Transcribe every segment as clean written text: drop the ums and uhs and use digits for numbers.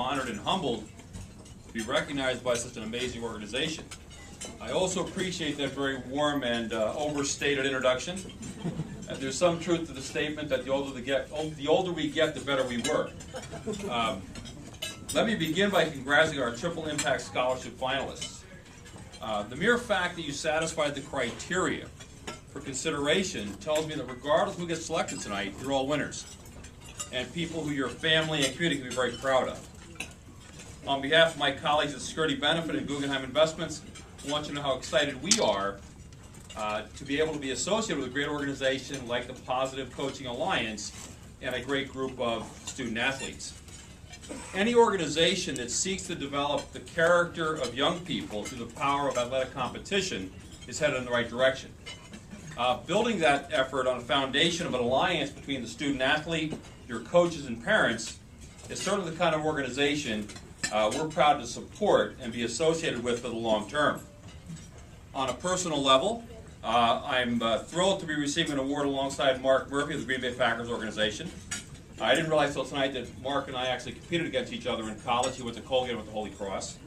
honored and humbled to be recognized by such an amazing organization. I also appreciate that very warm and overstated introduction. And there's some truth to the statement that the older we get, the better we work. Let me begin by congratulating our Triple Impact Scholarship finalists. The mere fact that you satisfied the criteria for consideration tells me that regardless of who gets selected tonight, you're all winners, and people who your family and community can be very proud of. On behalf of my colleagues at Security Benefit and Guggenheim Investments, I want you to know how excited we are to be able to be associated with a great organization like the Positive Coaching Alliance and a great group of student athletes. Any organization that seeks to develop the character of young people through the power of athletic competition is headed in the right direction. Building that effort on a foundation of an alliance between the student athlete, your coaches, and parents is certainly the kind of organization we're proud to support and be associated with for the long term. On a personal level, I'm thrilled to be receiving an award alongside Mark Murphy of the Green Bay Packers organization. I didn't realize until tonight that Mark and I actually competed against each other in college. He went to Colgate with the Holy Cross.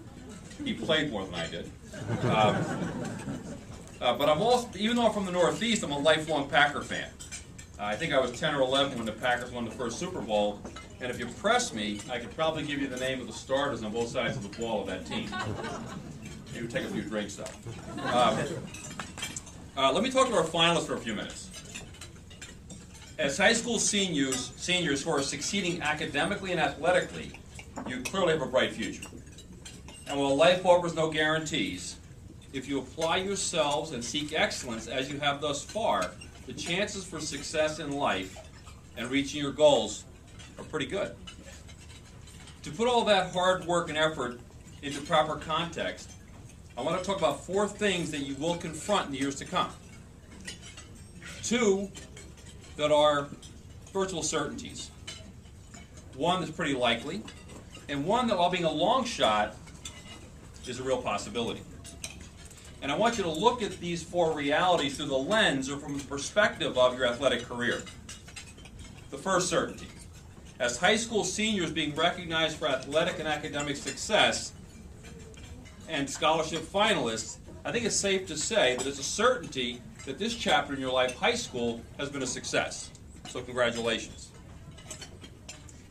He played more than I did. But I'm also, even though I'm from the Northeast, I'm a lifelong Packer fan. I think I was 10 or 11 when the Packers won the first Super Bowl, and if you press me, I could probably give you the name of the starters on both sides of the ball of that team. Maybe take a few drinks, though. Let me talk to our finalists for a few minutes. As high school seniors who are succeeding academically and athletically, you clearly have a bright future. And while life offers no guarantees, if you apply yourselves and seek excellence as you have thus far, the chances for success in life and reaching your goals are pretty good. To put all that hard work and effort into proper context, I want to talk about 4 things that you will confront in the years to come. 2 that are virtual certainties. 1 that's pretty likely, and 1 that, while being a long shot, is a real possibility. And I want you to look at these 4 realities through the lens or from the perspective of your athletic career. The first certainty. As high school seniors being recognized for athletic and academic success and scholarship finalists, I think it's safe to say that it's a certainty that this chapter in your life, high school, has been a success. So congratulations.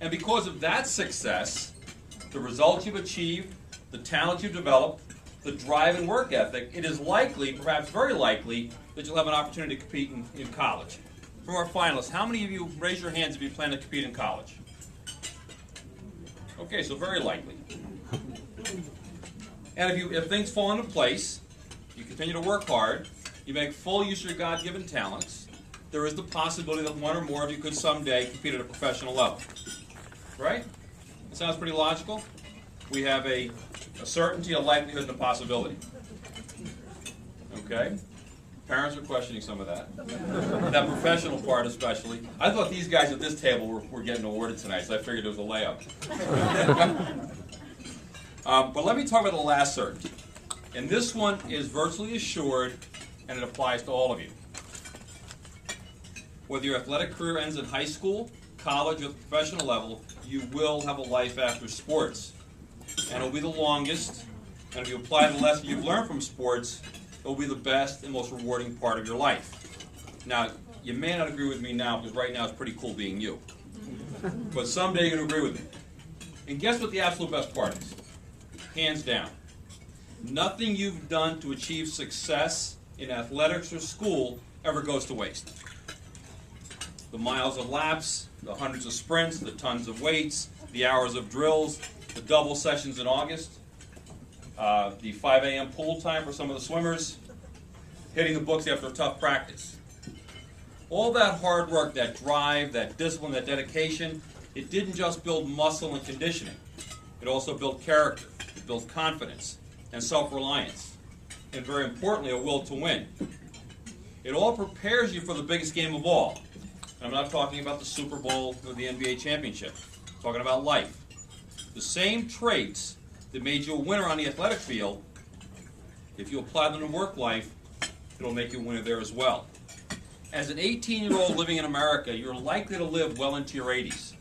And because of that success, the results you've achieved, the talent you've developed, the drive and work ethic, it is likely, perhaps very likely, that you'll have an opportunity to compete in college. From our finalists, how many of you, raise your hands if you plan to compete in college? Okay, so very likely. And if things fall into place, you continue to work hard, you make full use of your God-given talents, there is the possibility that 1 or more of you could someday compete at a professional level. Right? It sounds pretty logical. We have a certainty, a likelihood, and a possibility. Okay? Parents are questioning some of that. That professional part especially. I thought these guys at this table were getting awarded tonight, so I figured it was a layup. But let me talk about the last certainty. And this one is virtually assured, and it applies to all of you. Whether your athletic career ends in high school, college, or professional level, you will have a life after sports. And it'll be the longest, and if you apply the lesson you've learned from sports, it'll be the best and most rewarding part of your life. Now, you may not agree with me now, because right now it's pretty cool being you. But someday you're going to agree with me. And guess what the absolute best part is? Hands down. Nothing you've done to achieve success in athletics or school ever goes to waste. The miles of laps, the hundreds of sprints, the tons of weights, the hours of drills, the double sessions in August, the 5 a.m. pool time for some of the swimmers, hitting the books after a tough practice. All that hard work, that drive, that discipline, that dedication, it didn't just build muscle and conditioning. It also built character, it built confidence and self-reliance, and very importantly, a will to win. It all prepares you for the biggest game of all. And I'm not talking about the Super Bowl or the NBA championship. I'm talking about life. The same traits that made you a winner on the athletic field, if you apply them to work life, it'll make you a winner there as well. As an 18-year-old living in America, you're likely to live well into your 80s.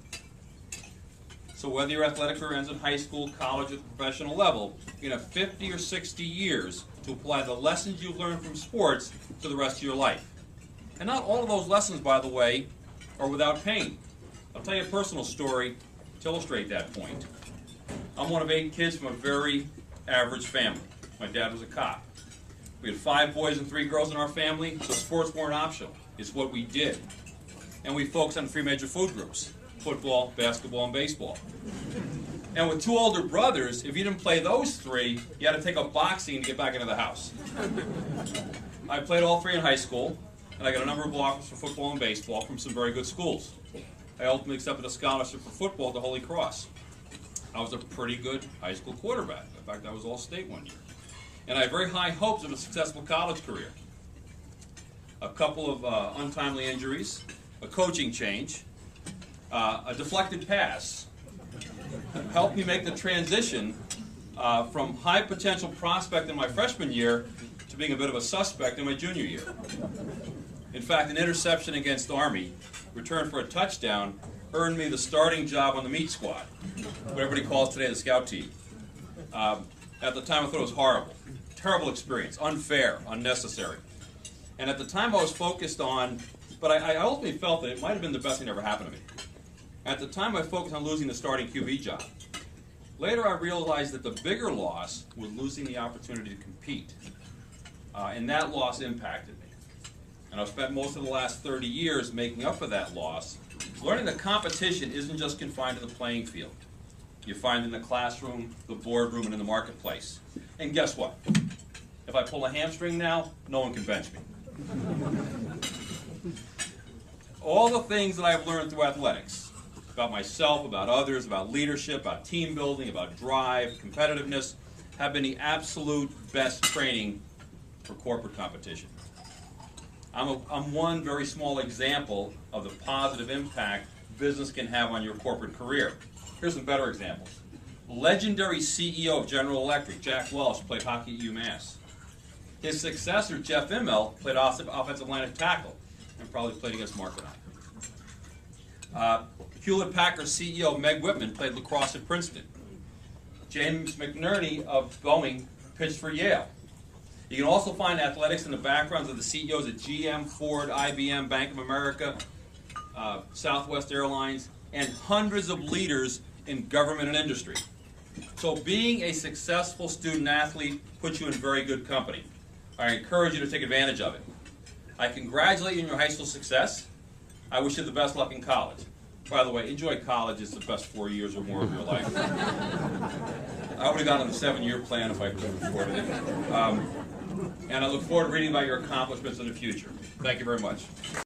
So whether your athletic career ends in high school, college, or the professional level, you're going to have 50 or 60 years to apply the lessons you've learned from sports to the rest of your life. And not all of those lessons, by the way, are without pain. I'll tell you a personal story to illustrate that point. I'm one of 8 kids from a very average family. My dad was a cop. We had 5 boys and 3 girls in our family, so sports weren't optional. It's what we did. And we focused on 3 major food groups: football, basketball, and baseball. And with 2 older brothers, if you didn't play those 3, you had to take up boxing to get back into the house. I played all 3 in high school, and I got a number of offers for football and baseball from some very good schools. I ultimately accepted a scholarship for football at the Holy Cross. I was a pretty good high school quarterback. In fact, I was all-state one year. And I had very high hopes of a successful college career. A couple of untimely injuries, a coaching change, a deflected pass helped me make the transition from high potential prospect in my freshman year to being a bit of a suspect in my junior year. In fact, an interception against Army, returned for a touchdown, earned me the starting job on the meat squad, what everybody calls today the scout team. At the time, I thought it was horrible. Terrible experience, unfair, unnecessary. And at the time, I was focused on, but I ultimately felt that it might have been the best thing that ever happened to me. At the time, I focused on losing the starting QB job. Later, I realized that the bigger loss was losing the opportunity to compete. And that loss impacted me. And I've spent most of the last 30 years making up for that loss, learning that competition isn't just confined to the playing field. You find it in the classroom, the boardroom, and in the marketplace. And guess what? If I pull a hamstring now, no one can bench me. All the things that I've learned through athletics, about myself, about others, about leadership, about team building, about drive, competitiveness, have been the absolute best training for corporate competition. I'm one very small example of the positive impact business can have on your corporate career. Here's some better examples. Legendary CEO of General Electric, Jack Welch, played hockey at UMass. His successor, Jeff Immelt, played offensive line of tackle and probably played against Mark and I. Hewlett-Packard CEO Meg Whitman played lacrosse at Princeton. James McNerney of Boeing pitched for Yale. You can also find athletics in the backgrounds of the CEOs at GM, Ford, IBM, Bank of America, Southwest Airlines, and hundreds of leaders in government and industry. So being a successful student athlete puts you in very good company. I encourage you to take advantage of it. I congratulate you on your high school success. I wish you the best luck in college. By the way, enjoy college. It's the best 4 years or more of your life. I would have gotten on the 7-year plan if I could have afforded it. And I look forward to reading about your accomplishments in the future. Thank you very much.